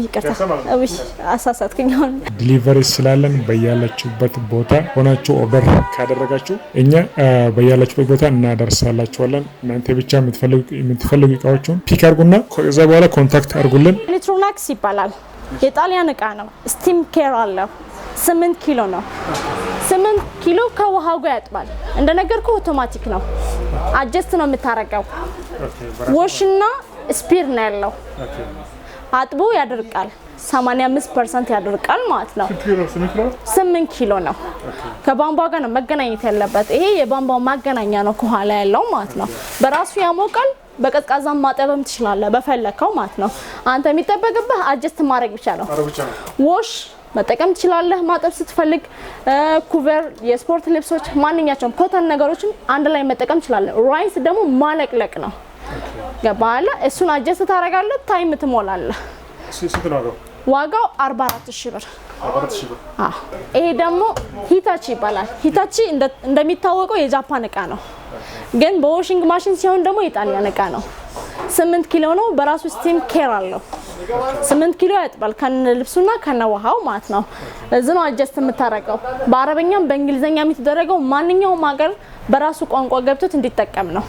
ይቅርታ አሳሳትኩኝ ዲሊቨሪ ስላለን በያላችሁበት ቦታ ሆናችሁ ኦርደር ካደረጋችሁ እኛ በያላችሁበት ቦታ እናደርሳላችኋለን እናንተ ብቻ የምትፈልጉ እቃዎችን ፒክ አድርጉና ከዛ በኋላ ኮንታክት አድርጉልን ኤሌክትሮኒክስ ይባላል የጣሊያን እቃ ነው ስቲም ኬር አለው 8 ኪሎ ነው 8 ኪሎ ከውሃው ጋር ያጥባል እንደነገርኩ አውቶማቲክ ነው አጀስት ነው የምታረጋው ወሽና ስፒር ነው ያለው አጥቦ ያደርቃል 85% ያደርቃል ማለት ነው 8 ኪሎ ነው ከቧንቧ ጋር ነው መገናኘት ያለበት ይሄ የቧንቧው ማገናኛ ነው ከኋላ ያለው ማለት ነው በራሱ ያሞቃል በቀዝቃዛም ማጠብም ትችላለህ በፈለከው ማለት ነው አንተ የሚጠበቅብህ አጀስት ማድረግ ብቻ ነው ዋሽ መጠቀም ትችላለህ ማጠብ ስትፈልግ ኩቨር የስፖርት ልብሶች ማንኛቸውም ኮተን ነገሮችን አንድ ላይ መጠቀም ትችላለህ ራይስ ደግሞ ማለቅለቅ ነው ገባላ እሱን አጀስት ታረጋለህ ታይም ትሞላለህ ስንት ነው ዋጋው 44000 ብር ይሄ ደግሞ ሂታቺ ይባላል ሂታቺ እንደሚታወቀው የጃፓን እቃ ነው ግን በዋሺንግ ማሽን ሲሆን ደግሞ የጣሊያን እቃ ነው 8 ኪሎ ነው በራሱ ስቲም ኬር አለው 8 ኪሎ ያጥባል ከነ ልብሱና ከነ ውሃው ማለት ነው እዚህ ነው አጀስት የምታረጋው በአረበኛም በእንግሊዘኛም የተደረገው ማንኛውም ሀገር በራሱ ቋንቋ ገብቶት እንዲጠቀም ነው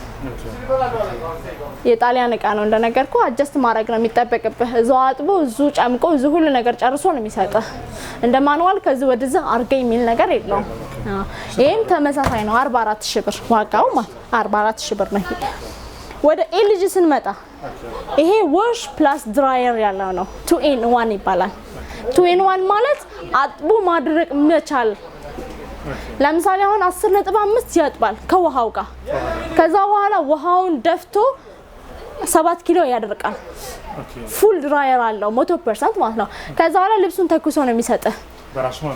የጣሊያን እቃ ነው እንደነገርኩ አጀስት ማድረግ ነው የሚጠበቅብህ እዛው አጥቦ እዛው ጨምቆ እዛው ሁሉ ነገር ጨርሶ ነው የሚሰጠው እንደ ማኑዋል ከዚህ ወደዛ አርገኝ የሚል ነገር የለውም ይሄም ተመሳሳይ ነው 44000 ብር ዋጋው ማለት 44000 ብር ነው ወደ ኤልጂ ስንመጣ ይሄ ዋሽ ፕላስ ድራየር ያለው ነው 2 in 1 ይባላል 2 in 1 ማለት አጥቦ ማድረቅ መቻል ለምሳሌ አሁን 10.5 ያጥባል ከውሃው ጋር ከዛ በኋላ ውሃውን ደፍቶ 7 ኪሎ ያደርቃል ፉል ድራየር አለው 100% ማለት ነው ከዛ በኋላ ልብሱን ተኩሶ ነው የሚሰጥህ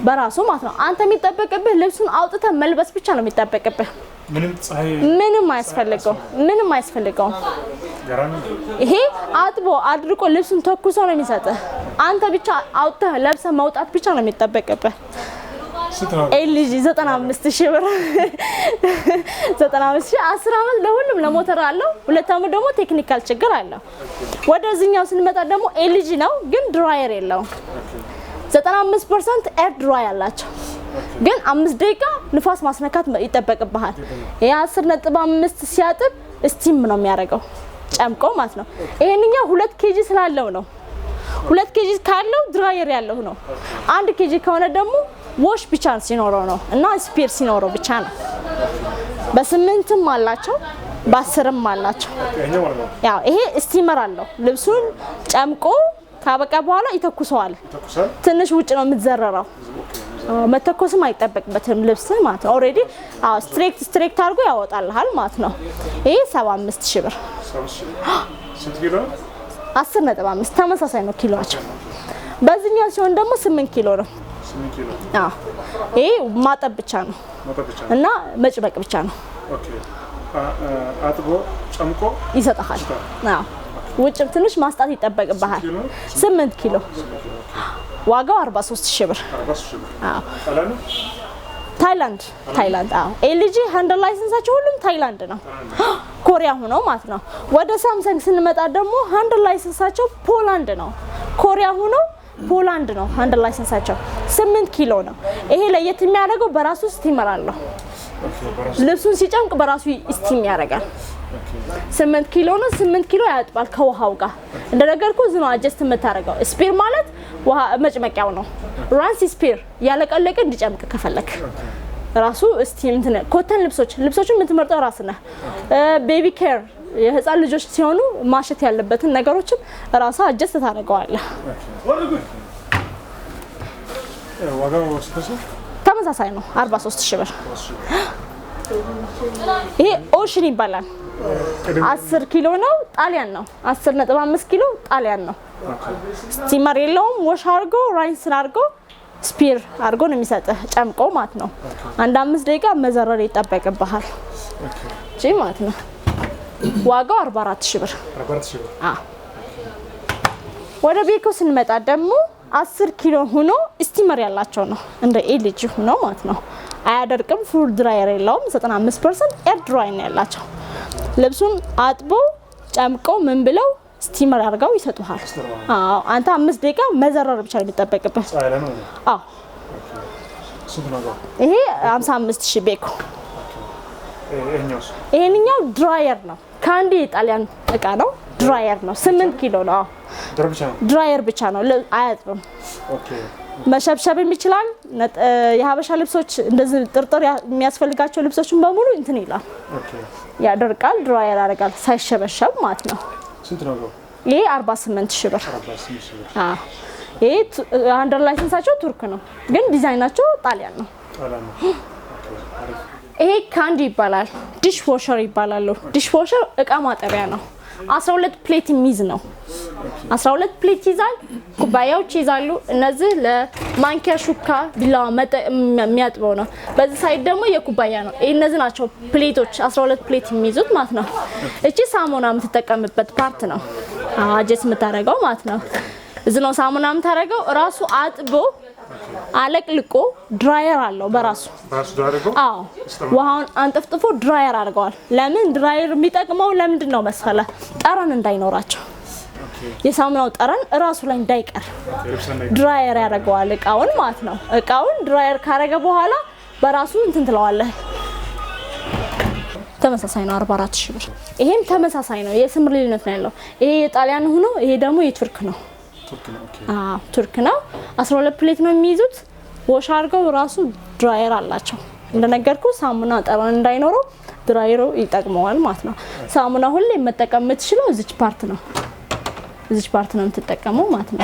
በራሱ ማለት ነው አንተ የሚጠበቅብህ ልብሱን አውጥተህ መልበስ ብቻ ነው የሚጠበቅብህ ምንም አያስፈልገው ይሄ አጥቦ አድርቆ ልብሱን ተኩሶ ነው የሚሰጥህ አንተ ብቻ አውጥተህ ለብሰህ መውጣት ብቻ ነው የሚጠበቅብህ ኤልጂ 95000 ብር 95000 10 አመት ለሁሉም ለሞተር አለው 2 አመት ደግሞ ቴክኒካል ችግር አለው ወደዚህኛው ስንመጣ ደግሞ ኤልጂ ነው ግን ድራየር የለውም 95% ኤር ድራይ አላቸው ግን 5 ደቂቃ ንፋስ ማስነካት ይጠበቅብሃል ያ 10.5 ሲያጥብ ስቲም ነው የሚያደርገው ጨምቆ ማለት ነው ይሄንኛው 2 ኬጂ ስላለው ነው 2 ኬጂ ካለው ድራየር ያለው ነው 1 ኬጂ ከሆነ ደግሞ ዋሽ ብቻ ሲኖረው ነው እና ስፒር ሲኖረው ብቻ ነው በ8ም አላቸው በ10ም አላቸው ያው ይሄ ስቲመር አለው ልብሱን ጨምቆ ካበቃ በኋላ ይተኩሰዋል ትንሽ ውጭ ነው የምትዘረራው መተኮስም አይጠበቅበትም ልብስ ማለት ነው ኦሬዲ ስትሬክት አድርጎ ያወጣልሃል ማለት ነው ይሄ 75000 ብር ስንት ኪሎ 10.5 ተመሳሳይ ነው ኪሎአቸው በዚህኛው ሲሆን ደግሞ 8 ኪሎ ነው 8 ኪሎ ይሄ ማጠብ ብቻ ነው እና መጭመቅ ብቻ ነው ኦኬ አጥቦ ጨምቆ ይሰጣል ውጭ ትንሽ ማስጣት ይጠበቅብሃል 8 ኪሎ ዋጋው 43000 ብር ታይላንድ ኤልጂ ሃንድል ላይሰንሳቸው ሁሉም ታይላንድ ነው ኮሪያ ሆኖ ማለት ነው ወደ ሳምሰንግ ስንመጣ ደግሞ ሃንድል ላይሰንሳቸው ፖላንድ ነው ኮሪያ ሆኖ ፖላንድ ነው ሃንድል ላይሰንሳቸው 8 ኪሎ ነው ይሄ ለየት የሚያደርገው በራሱ ስቲመር አለው ልብሱን ሲጨምቅ በራሱ ስቲም ያደርጋል 8 ኪሎ ነው 8 ኪሎ ያጥባል ከውሃው ጋር እንደነገርኩ ዝኖ አጀስት የምታረጋው ስፒር ማለት ውሃ መጭመቂያው ነው ራንስ ስፒር ያለቀለቀ እንዲጨምቅ ከፈለክ ራሱ ስቲም እንትን ኮተን ልብሶችን የምትመርጠው ራስ ነህ ቤቢ ኬር የህፃን ልጆች ሲሆኑ ማሸት ያለበትን ነገሮችን ራሱ አጀስት ታደርገዋለህ ዋጋው ስንት ተመሳሳይ ነው 43000 ብር ይሄ ኦሽን ይባላል 10 ኪሎ ነው ጣሊያን ነው 10.5 ኪሎ ጣሊያን ነው ስቲመር የለውም ዋሽ አድርጎ ራይንስ አድርጎ ስፒር አድርጎ ነው የሚሰጥህ ጨምቆ ማለት ነው አንድ 5 ደቂቃ መዘረር ይጠበቅብሃል እሺ ማለት ነው ዋጋው 44000 ብር 44000 ብር ወደ ቤኮ ስንመጣ ደግሞ 10 ኪሎ ሆኖ ስቲመር ያላቸው ነው እንደ ኤልጂ ሆኖ ማለት ነው አያደርቅም ፉል ድራየር የለውም 95% ኤር ድራይ ነው ያላቸው ልብሱን አጥቦ ጨምቆ ምን ብለው ስቲመር አድርገው ይሰጡሃል። አዎ አንተ 5 ደቂቃ መዘረር ብቻ ነው የሚጠበቅብህ። አዎ ይሄ 55000 ቤኮ። ይሄንኛው ድራየር ነው። ካንዲ የጣሊያን እቃ ነው። ድራየር ነው። 8 ኪሎ ነው። ድራየር ብቻ ነው አያጥብም። መሸብሸብም ይችላል። የሀበሻ ልብሶች እንደዚህ ጥርጥር የሚያስፈልጋቸው ልብሶችን በሙሉ እንትን ይላል ያደርቃል። ድራየር ያደርጋል ሳይሸበሸብ ማለት ነው። ስንት ነው? ይሄ 48000 ብር። ይሄ አንደር ላይሰንሳቸው ቱርክ ነው ግን ዲዛይናቸው ጣሊያን ነው። ይሄ ካንዲ ይባላል። ዲሽ ዋሸር ይባላል። ዲሽ ዋሸር እቃ ማጠቢያ ነው። 12 ፕሌት የሚይዝ ነው። 12 ፕሌት ይዛል። ኩባያዎች ይዛሉ። እነዚህ ለማንኪያ ሹካ ቢላዋ የሚያጥበው ነው። በዚህ ሳይድ ደግሞ የኩባያ ነው። እነዚህ ናቸው ፕሌቶች 12 ፕሌት የሚይዙት ማለት ነው። እቺ ሳሙና የምትጠቀምበት ፓርት ነው። አጀስ የምታደርገው ማለት ነው። እዚህ ነው ሳሙና የምታደርገው። ራሱ አጥቦ አለቅልቆ ድራየር አለው በራሱ አዎ ውሃውን አንጠፍጥፎ ድራየር አድርገዋል። ለምን ድራየር የሚጠቅመው ለምንድን ነው መሰለ? ጠረን እንዳይኖራቸው የሳሙናው ጠረን ራሱ ላይ እንዳይቀር ድራየር ያደርገዋል እቃውን ማለት ነው። እቃውን ድራየር ካረገ በኋላ በራሱ እንትን ትለዋለህ። ተመሳሳይ ነው 44000 ብር። ይሄም ተመሳሳይ ነው። የስም ልዩነት ነው ያለው። ይሄ የጣሊያን ሆኖ ይሄ ደግሞ የቱርክ ነው። ቱርክ ነው። 12 ፕሌት ነው የሚይዙት። ወሽ አድርገው ራሱ ድራየር አላቸው። እንደነገርኩ ሳሙና ጠረን እንዳይኖረው ድራየሩ ይጠቅመዋል ማለት ነው። ሳሙና ሁሌ መጠቀም የምትችለው እዚች ፓርት ነው። እዚች ፓርት ነው የምትጠቀመው ማለት ነው።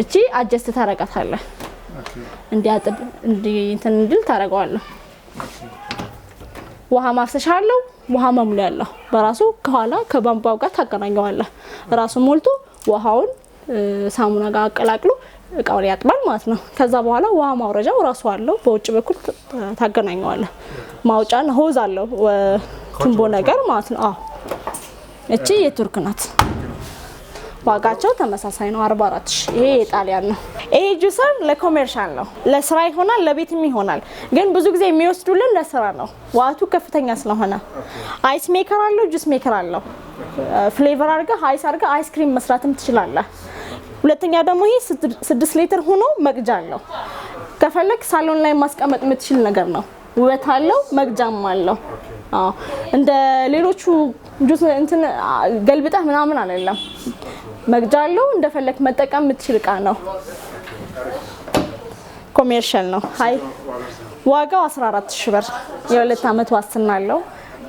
እቺ አጀስት ታረጋታለህ። እንዲያጥብ እንትን እንድል ታረጋዋለህ። ውሃ ማፍሰሻ አለው። ውሃ መሙሊያ አለው በራሱ ከኋላ ከባምባው ጋር ታገናኘዋለህ። ራሱ ሞልቶ ውሃውን ሳሙና ጋር አቀላቅሎ እቃውን ያጥባል ማለት ነው። ከዛ በኋላ ውሃ ማውረጃው ራሱ አለው። በውጭ በኩል ታገናኘዋለህ። ማውጫና ሆዝ አለው ቱምቦ ነገር ማለት ነው። አዎ እቺ የቱርክ ናት። ዋጋቸው ተመሳሳይ ነው 44000። ይሄ የጣሊያን ነው። ይሄ ጁሰር ለኮሜርሻል ነው። ለስራ ይሆናል፣ ለቤትም ይሆናል። ግን ብዙ ጊዜ የሚወስዱልን ለስራ ነው። ዋቱ ከፍተኛ ስለሆነ አይስ ሜከር አለው፣ ጁስ ሜከር አለው። ፍሌቨር አድርገህ አይስ አድርገህ አይስክሪም መስራትም ትችላለህ። ሁለተኛ ደግሞ ይሄ 6 ሊትር ሆኖ መቅጃ አለው። ከፈለክ ሳሎን ላይ ማስቀመጥ የምትችል ነገር ነው። ውበት አለው፣ መቅጃም አለው። እንደ ሌሎቹ ጁስ እንትን ገልብጠህ ምናምን አይደለም። መግጃ አለው። እንደፈለክ መጠቀም የምትችል እቃ ነው። ኮሜርሻል ነው። ሃይ ዋጋው 14000 ብር። የ2 አመት ዋስትና አለው።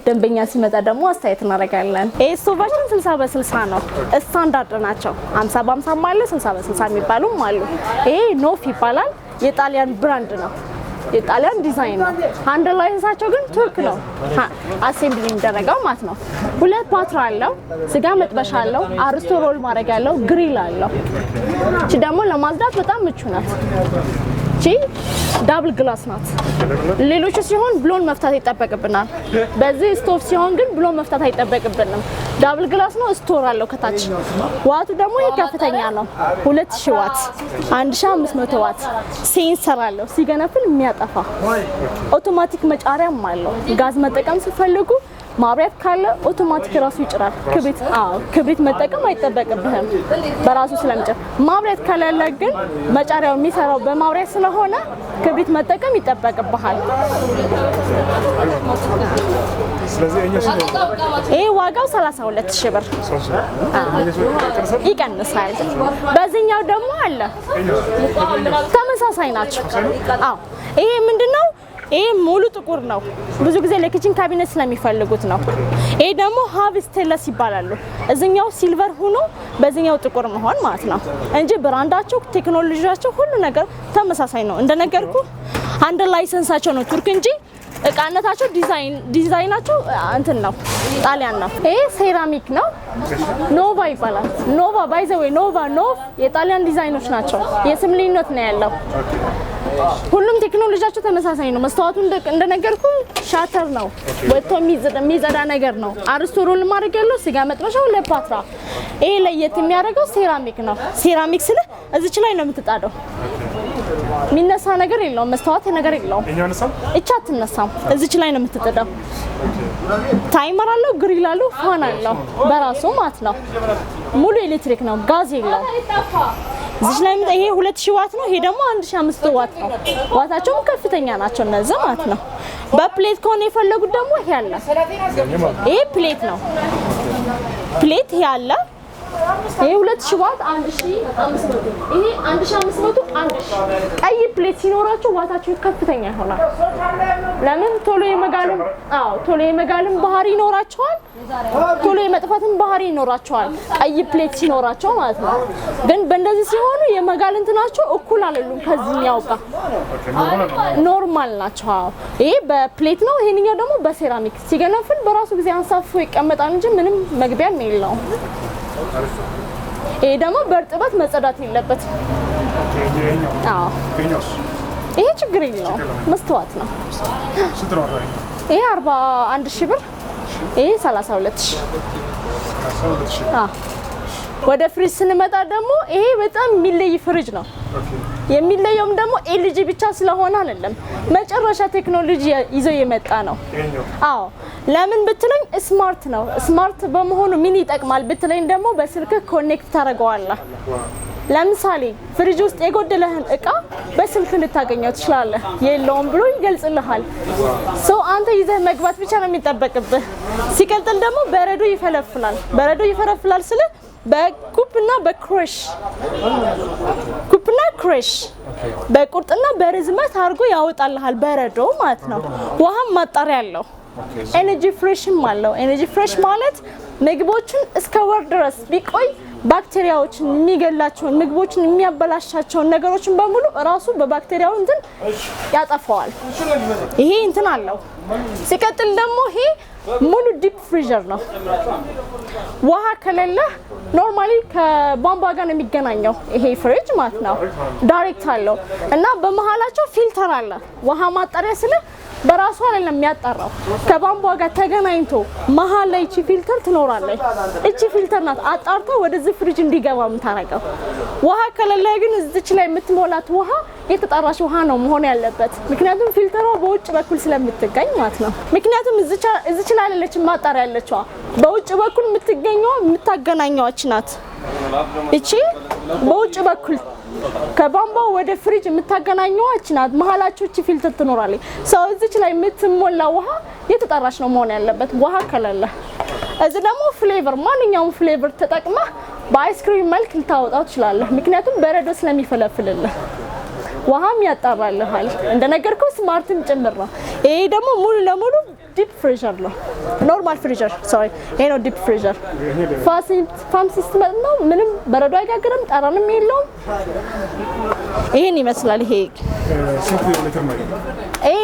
ደንበኛ ሲመጣ ደግሞ አስተያየት እናደርጋለን። ስቶቫችን 60 በ60 ነው። ስታንዳርድ ናቸው። 50 በ50 አለ፣ 60 በ60 የሚባሉም አሉ። ይሄ ኖፍ ይባላል። የጣሊያን ብራንድ ነው። የጣሊያን ዲዛይን ነው። አንደር ላይሰንሳቸው ግን ቱርክ ነው። አሴምብሊ የሚደረገው ማለት ነው። 2 ፓትራ አለው። ስጋ መጥበሻ አለው። አርስቶ ሮል ማድረግ ያለው ግሪል አለው። እቺ ደግሞ ለማጽዳት በጣም ምቹ ናት። እቺ ዳብል ግላስ ናት። ሌሎቹ ሲሆን ብሎን መፍታት ይጠበቅብናል። በዚህ ስቶቭ ሲሆን ግን ብሎን መፍታት አይጠበቅብንም። ዳብል ግላስ ነው። ስቶር አለው ከታች። ዋቱ ደግሞ ከፍተኛ ነው። 2000 ዋት፣ 1500 ዋት። ሴንሰር አለው ሲገነፍል የሚያጠፋ። አውቶማቲክ መጫሪያም አለው። ጋዝ መጠቀም ሲፈልጉ ማብሪያት ካለ አውቶማቲክ ራሱ ይጭራል። ክብሪት መጠቀም አይጠበቅብህም በራሱ ስለሚጭር። ማብሪያት ከሌለ ግን መጫሪያው የሚሰራው በማብሪያት ስለሆነ ክብሪት መጠቀም ይጠበቅብሃል። ስለዚህ ይሄ ዋጋው 32000 ብር ይቀንሳል። በዚህኛው ደግሞ አለ ተመሳሳይ ናቸው። ይሄ ምንድነው? ይሄ ሙሉ ጥቁር ነው። ብዙ ጊዜ ለኪችን ካቢኔት ስለሚፈልጉት ነው። ይሄ ደግሞ ሃቭ ስቴንለስ ይባላሉ። እዚህኛው ሲልቨር ሆኖ በዚህኛው ጥቁር መሆን ማለት ነው እንጂ ብራንዳቸው፣ ቴክኖሎጂያቸው ሁሉ ነገር ተመሳሳይ ነው። እንደነገርኩ አንደር ላይሰንሳቸው ነው ቱርክ እንጂ እቃነታቸው ዲዛይናቸው እንትን ነው ጣሊያን ነው። ይሄ ሴራሚክ ነው። ኖቫ ይባላል። ኖቫ ባይ ዘ ዌይ ኖቫ የጣሊያን ዲዛይኖች ናቸው። የስም ልዩነት ነው ያለው። ሁሉም ቴክኖሎጂያቸው ተመሳሳይ ነው። መስተዋቱ እንደነገርኩ ሻተር ነው። ወጥቶ የሚዘዳ ነገር ነው። አርስቶ ሮል ማድረግ ያለው ስጋ መጥበሻው ለፓትራ። ይሄ ለየት የሚያደርገው ሴራሚክ ነው። ሴራሚክ ስለ እዚች ላይ ነው የምትጣደው። የሚነሳ ነገር የለውም። መስተዋት ነገር የለውም። እቻ አትነሳም። እዚች ላይ ነው የምትጥደው። ታይመር አለው፣ ግሪል አለው፣ ፋን አለው በራሱ ማለት ነው። ሙሉ ኤሌክትሪክ ነው፣ ጋዝ የለው። እዚህ ላይ ይሄ 2000 ዋት ነው። ይሄ ደግሞ 1500 ዋት ነው። ዋታቸውም ከፍተኛ ናቸው እነዚህ ማለት ነው። በፕሌት ከሆነ የፈለጉት ደግሞ ይሄ አለ። ይሄ ፕሌት ነው። ፕሌት ይሄ አለ። ይሄ 2000 ዋት 1500 ይሄ 1500 1000 ቀይ ፕሌት ሲኖራቸው ዋታቸው ከፍተኛ ይሆናል። ለምን ቶሎ የመጋልም ባህሪ ይኖራቸዋል፣ ቶሎ የመጥፋትም ባህሪ ይኖራቸዋል ቀይ ፕሌት ሲኖራቸው ማለት ነው። ግን በእንደዚህ ሲሆኑ የመጋል እንትናቸው እኩል አይደሉም ከዚህኛው ጋር ኖርማል ናቸው። ይሄ በፕሌት ነው። ይሄንኛው ደግሞ በሴራሚክ ሲገነፍል በራሱ ጊዜ አንሳፎ ይቀመጣል እንጂ ምንም መግቢያ የለውም። ይሄ ደግሞ በእርጥበት መጸዳት የለበትም። ይሄ ችግር የለውም፣ መስተዋት ነው። ይሄ 41,000 ብር፣ ይሄ 32,000። ወደ ፍሪጅ ስንመጣ ደግሞ ይሄ በጣም የሚለይ ፍሪጅ ነው። የሚለየውም ደግሞ ኤልጂ ብቻ ስለሆነ አይደለም፣ መጨረሻ ቴክኖሎጂ ይዞ የመጣ ነው። ለምን ብትለኝ ስማርት ነው። ስማርት በመሆኑ ምን ይጠቅማል ብትለኝ ደግሞ በስልክ ኮኔክት ታደርገዋለህ። ለምሳሌ ፍሪጅ ውስጥ የጎደለህን እቃ በስልክ ልታገኘው ትችላለህ። የለውም ብሎ ይገልጽልሃል። አንተ ይዘህ መግባት ብቻ ነው የሚጠበቅብህ። ሲቀጥል ደግሞ በረዶ ይፈለፍላል። በረዶ ይፈለፍላል ስለ በኩፕና ክሬሽ በቁርጥና በርዝመት አድርጎ ያወጣልሃል በረዶ ማለት ነው። ውሃም ማጣሪያ አለው። ኤነርጂ ፍሬሽም አለው። ኤነርጂ ፍሬሽ ማለት ምግቦችን እስከ ወር ድረስ ቢቆይ ባክቴሪያዎችን የሚገላቸውን ምግቦችን የሚያበላሻቸውን ነገሮችን በሙሉ ራሱ በባክቴሪያው እንትን ያጠፋዋል። ይሄ እንትን አለው። ሲቀጥል ደግሞ ይሄ ሙሉ ዲፕ ፍሪዘር ነው። ውሃ ከሌለ ኖርማሊ ከቧንቧ ጋር ነው የሚገናኘው ይሄ ፍሪጅ ማለት ነው። ዳይሬክት አለው እና በመሃላቸው ፊልተር አለ። ውሃ ማጣሪያ ስለ በራሱ አይደለም የሚያጣራው፣ ከቧንቧ ጋር ተገናኝቶ መሃል ላይ እቺ ፊልተር ትኖራለች። እቺ ፊልተር ናት አጣርታ ወደዚህ ፍሪጅ እንዲገባ የምታረገው። ውሃ ከሌለ ግን እዚች ላይ የምትሞላት ውሃ የተጣራሽ ውሃ ነው መሆን ያለበት። ምክንያቱም ፊልተሯ በውጭ በኩል ስለምትገኝ ማለት ነው። ምክንያቱም እዚች ላይ አይደለችም ማጣሪያ ያለችዋ፣ በውጭ በኩል የምታገናኘው እቺ ናት። እቺ በውጭ በኩል ከቧንቧው ወደ ፍሪጅ የምታገናኘው እቺ ናት። መሃላቸው እቺ ፊልተር ትኖራለች። እዚች ላይ የምትሞላ ውሃ የተጣራሽ ነው መሆን ያለበት ውሃ ከሌለ። እዚህ ደግሞ ፍሌቨር፣ ማንኛውም ፍሌቨር ተጠቅመህ በአይስክሪም መልክ ልታወጣው ትችላለህ። ምክንያቱም በረዶ ስለሚፈለፍልልህ ውሃም ያጣራልሃል። እንደነገርኩህ ስማርትም ጭምር ነው። ይሄ ደግሞ ሙሉ ለሙሉ ዲፕ ፍሪዘር ነው። ኖርማል ፍሪዘር ሶሪ፣ ይሄ ነው ዲፕ ፍሪዘር። ፋም ሲስተም ነው። ምንም በረዶ አይጋግርም፣ ጠረንም የለውም። ይሄን ይመስላል። ይሄ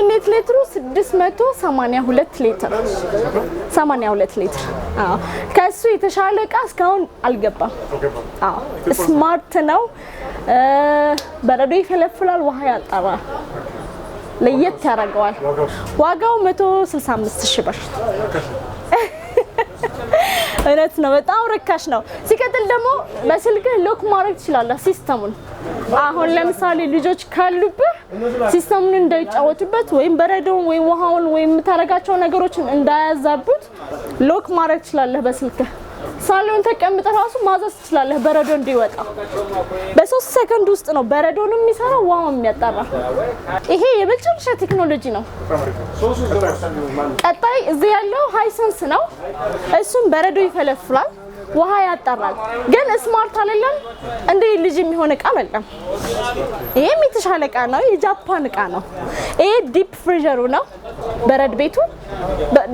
ኔት ሊትሩ 682 ሊትር 82 ሊትር። ከሱ የተሻለ እቃ እስካሁን አልገባም። ስማርት ነው። በረዶ ይፈለፍላል፣ ውሃ ያጣራል፣ ለየት ያደርገዋል። ዋጋው 165,000 ብር። እውነት ነው፣ በጣም ርካሽ ነው። ሲቀጥል ደግሞ በስልክህ ሎክ ማድረግ ትችላለህ ሲስተሙን። አሁን ለምሳሌ ልጆች ካሉብህ ሲስተሙን እንዳይጫወቱበት ወይም በረዶውን ወይም ውሃውን ወይም የምታረጋቸው ነገሮችን እንዳያዛቡት ሎክ ማድረግ ትችላለህ በስልክህ። ሳሎን ተቀምጠህ ራሱ ማዘዝ ትችላለህ በረዶ እንዲወጣ። በ3 ሰከንድ ውስጥ ነው በረዶን የሚሰራው ውሃውን የሚያጣራ። ይሄ የመጨረሻ ቴክኖሎጂ ነው። ቀጣይ እዚህ ያለው ሃይሰንስ ነው። እሱም በረዶ ይፈለፍላል፣ ውሃ ያጣራል። ግን ስማርት አይደለም፣ እንደ ልጅ የሚሆን እቃ አይደለም። ይሄም የተሻለ እቃ ነው፣ የጃፓን እቃ ነው። ይሄ ዲፕ ፍሪዘሩ ነው። በረድ ቤቱ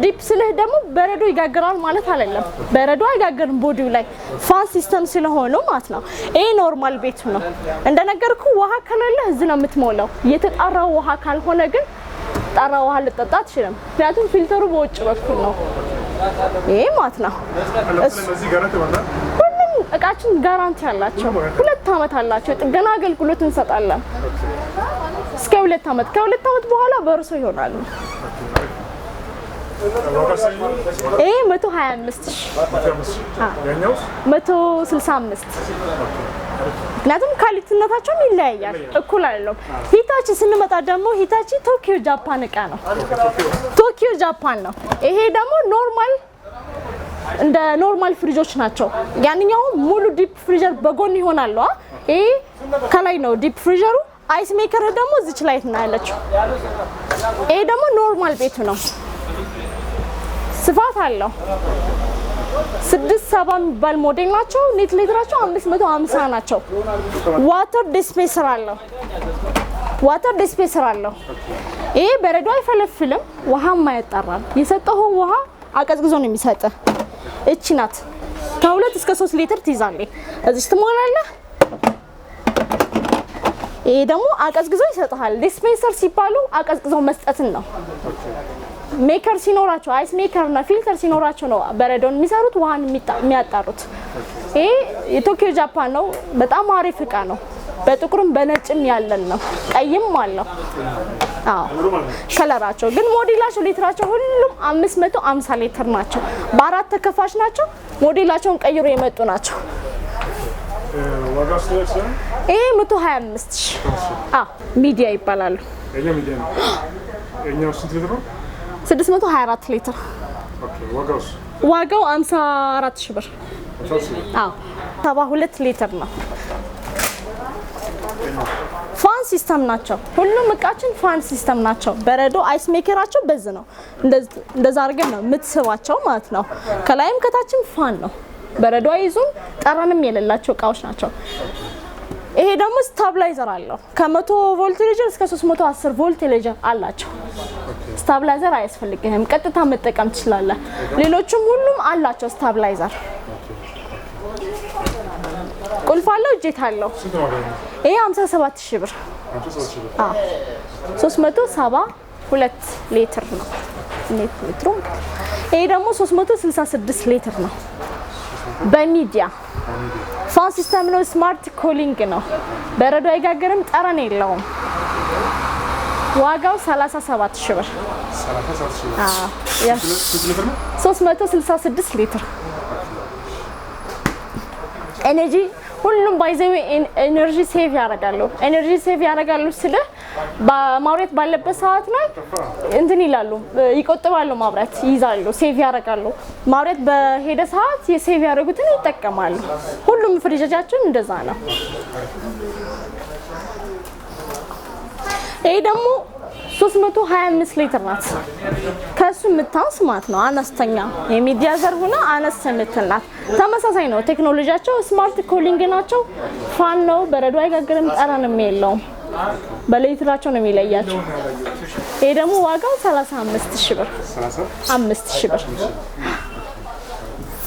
ዲፕ ስለህ ደግሞ በረዶ ይጋግራል ማለት አይደለም። በረዶ አይጋግርም፣ ቦዲው ላይ ፋን ሲስተም ስለሆነ ማለት ነው። ይሄ ኖርማል ቤቱ ነው። እንደነገርኩ ውሃ ከሌለ እዚህ ነው የምትሞላው። የተጣራው ውሃ ካልሆነ ግን ጣራ ውሃ ልጠጣ አትችልም። ምክንያቱም ፊልተሩ በውጭ በኩል ነው። ይሄ ማለት ነው። ሁሉም እቃችን ጋራንቲ አላቸው። 2 ዓመት አላቸው። ጥገና አገልግሎት እንሰጣለን እስከ 2 ዓመት። ከ2 ዓመት በኋላ በእርሶ ይሆናሉ። ይሄ 125,000 165 ምክንያቱም ኳሊቲነታቸውም ይለያያል፣ እኩል አይደለም። ሂታቺ ስንመጣ ደግሞ ሂታቺ ቶኪዮ ጃፓን እቃ ነው። ቶኪዮ ጃፓን ነው። ይሄ ደግሞ ኖርማል እንደ ኖርማል ፍሪጆች ናቸው። ያንኛው ሙሉ ዲፕ ፍሪዘር በጎን ይሆናል። ይሄ ከላይ ነው ዲፕ ፍሪዘሩ። አይስ ሜከር ደግሞ እዚች ላይ እናያለችው። ይሄ ደግሞ ኖርማል ቤቱ ነው። ስፋት አለው 6-7 የሚባል ሞዴል ናቸው። ኔት ሊትራቸው 550 ናቸው። ዋተር ዲስፔንሰር አለው። ይሄ በረዶ አይፈለፍልም፣ ውሃም አያጣራም። የሰጠው ውሃ አቀዝቅዞ ነው የሚሰጥ። እቺ ናት ከ2 እስከ 3 ሊትር ትይዛለች። እዚህ ትሞላለህ። ይሄ ደግሞ አቀዝቅዞ ይሰጣል። ዲስፔንሰር ሲባሉ አቀዝቅዞ መስጠትን ነው። ሜከር ሲኖራቸው አይስ ሜከር እና ፊልተር ሲኖራቸው ነው በረዶን የሚሰሩት፣ ውሃን የሚያጣሩት። ይሄ የቶኪዮ ጃፓን ነው። በጣም አሪፍ እቃ ነው። በጥቁርም በነጭም ያለን ነው። ቀይም አለው። ከለራቸው ግን ሞዴላቸው ሊትራቸው ሁሉም 550 ሊትር ናቸው። በአራት ተከፋሽ ናቸው። ሞዴላቸውን ቀይሮ የመጡ ናቸው። ይሄ 125 ሚዲያ ይባላሉ። 624 ሊትር ዋጋው 54 ሺህ ብር። 72 ሊትር ነው። ፋን ሲስተም ናቸው። ሁሉም እቃችን ፋን ሲስተም ናቸው። በረዶ አይስ ሜከራቸው በዝ ነው። እንደዛ አድርገን ነው የምትስባቸው ማለት ነው። ከላይም ከታችም ፋን ነው። በረዶ አይዙም፣ ጠረንም የሌላቸው እቃዎች ናቸው። ይሄ ደግሞ ስታብላይዘር አለው። ከ100 ቮልቴጅ እስከ 310 ቮልቴጅ አላቸው። ስታብላይዘር አያስፈልግህም፣ ቀጥታ መጠቀም ትችላለህ። ሌሎችም ሁሉም አላቸው ስታብላይዘር። ቁልፍ አለው፣ እጄት አለው። ይሄ 57 ሺህ ብር። 372 ሊትር ነው ሊትሩ። ይሄ ደግሞ 366 ሊትር ነው። በሚዲያ ፋን ሲስተም ነው። ስማርት ኩሊንግ ነው። በረዶ አይጋገርም፣ ጠረን የለውም። ዋጋው 37 ሺህ ብር። 366 ሊትር ኤነርጂ። ሁሉም ባይዘው ኤነርጂ ሴቭ ያደርጋሉ። ስለ ማብራት ባለበት ሰዓት ላይ እንትን ይላሉ፣ ይቆጥባሉ፣ ማብራት ይይዛሉ፣ ሴቭ ያደርጋሉ። ማብራት በሄደ ሰዓት የሴቭ ያደርጉትን ይጠቀማሉ። ሁሉም ፍሪጆቻችን እንደዛ ነው። ይሄ ደግሞ 325 ሊትር ናት። ከሱ የምታንስ ማለት ነው። አነስተኛ የሚዲያ ዘርፉና አነስ የምትል ናት። ተመሳሳይ ነው ቴክኖሎጂያቸው። ስማርት ኩሊንግ ናቸው። ፋን ነው። በረዶ አይጋግርም፣ ጠረንም የለውም። በሊትራቸው ነው የሚለያቸው። ይሄ ደግሞ ዋጋው 35 ሺህ ብር። 5 ሺህ ብር።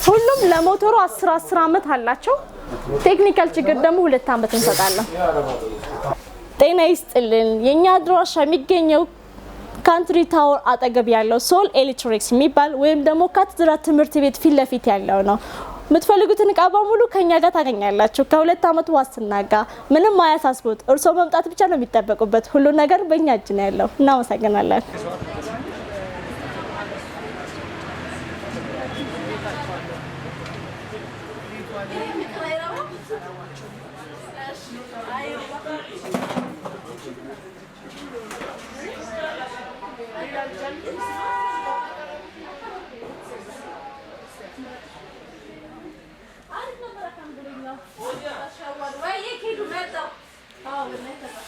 ሁሉም ለሞተሩ 10 ዓመት አላቸው። ቴክኒካል ችግር ደግሞ 2 ዓመት እንሰጣለን። ጤና ይስጥልን። የኛ አድራሻ የሚገኘው ካንትሪ ታወር አጠገብ ያለው ሶል ኤሌክትሪክስ የሚባል ወይም ደግሞ ካቴድራል ትምህርት ቤት ፊት ለፊት ያለው ነው። የምትፈልጉትን እቃ በሙሉ ከኛ ጋር ታገኛላችሁ። ከ2 ዓመት ዋስትና ጋር ምንም አያሳስቡት። እርስዎ መምጣት ብቻ ነው የሚጠበቁበት። ሁሉ ነገር በእኛ እጅ ነው ያለው። እናመሰግናለን።